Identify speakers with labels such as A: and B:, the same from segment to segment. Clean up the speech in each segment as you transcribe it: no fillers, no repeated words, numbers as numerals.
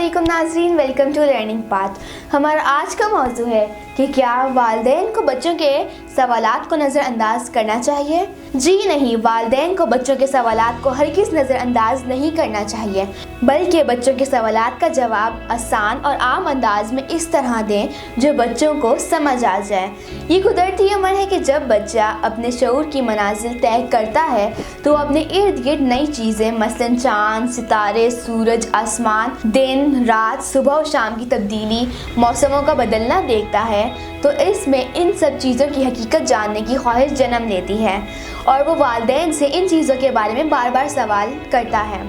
A: अस्सलामुअलैकुम नाज़रीन, welcome to learning path. हमारा आज का मौजू है कि क्या वालिदैन को बच्चों के सवालात को नज़रअंदाज करना चाहिए। जी नहीं, वालिदैन को बच्चों के सवालात को हरगिज़ नज़रअंदाज नहीं करना चाहिए, बल्कि बच्चों के सवालात का जवाब आसान और आम अंदाज में इस तरह दें जो बच्चों को समझ आ जाए। ये कुदरती अमर है कि जब बच्चा अपने शऊर की मनाजिल तय करता है तो अपने इर्द गिर्द नई चीज़ें मसलन चाँद, सितारे, सूरज, आसमान, दिन, रात, सुबह और शाम की तब्दीली, मौसमों का बदलना देखता है तो इसमें इन सब चीज़ों की हकीकत जानने की ख्वाहिश जन्म लेती है और वो वालिदैन से इन चीज़ों के बारे में बार बार सवाल करता है।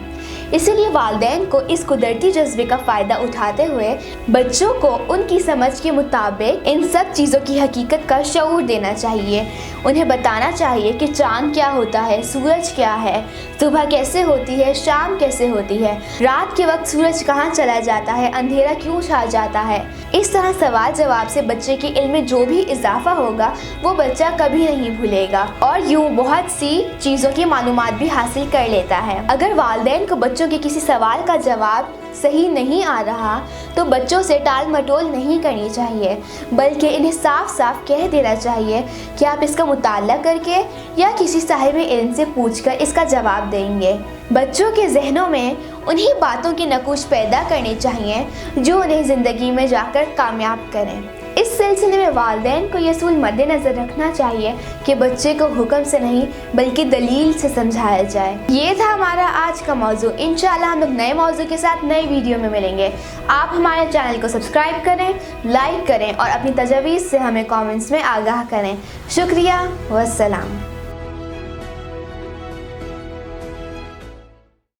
A: इसीलिए वालिदैन को इस कुदरती जज्बे का फ़ायदा उठाते हुए बच्चों को उनकी समझ के मुताबिक इन सब चीज़ों की हकीकत का शऊर देना चाहिए। उन्हें बताना चाहिए कि चाँद क्या होता है, सूरज क्या है, सुबह कैसे होती है, शाम कैसे होती है, रात के वक्त सूरज कहाँ चला जाता है, अंधेरा क्यों छा जाता है। इस तरह सवाल जवाब से बच्चे के इल्म में जो भी इजाफा होगा वो बच्चा कभी नहीं भूलेगा और यूँ बहुत सी चीज़ों की मालूमात भी हासिल कर लेता है। अगर वालिदैन को बच्चों के किसी सवाल का जवाब सही नहीं आ रहा तो बच्चों से टाल मटोल नहीं करनी चाहिए, बल्कि इन्हें साफ साफ कह देना चाहिए कि आप इसका मुताला करके या किसी साहिब इल्म से पूछकर इसका जवाब देंगे। बच्चों के जहनों में उन्हीं बातों की नकूश पैदा करनी चाहिए जो उन्हें ज़िंदगी में जाकर कामयाब करें। इस सिलसिले में वालिदैन को ये असूल मद्देनज़र रखना चाहिए कि बच्चे को हुक्म से नहीं बल्कि दलील से समझाया जाए। ये था हमारा आज का मौजू। इंशाअल्लाह हम लोग नए मौजू के साथ नई वीडियो में मिलेंगे। आप हमारे चैनल को सब्सक्राइब करें, लाइक करें और अपनी तजवीज़ से हमें कमेंट्स में आगाह करें। शुक्रिया, वस्सलाम।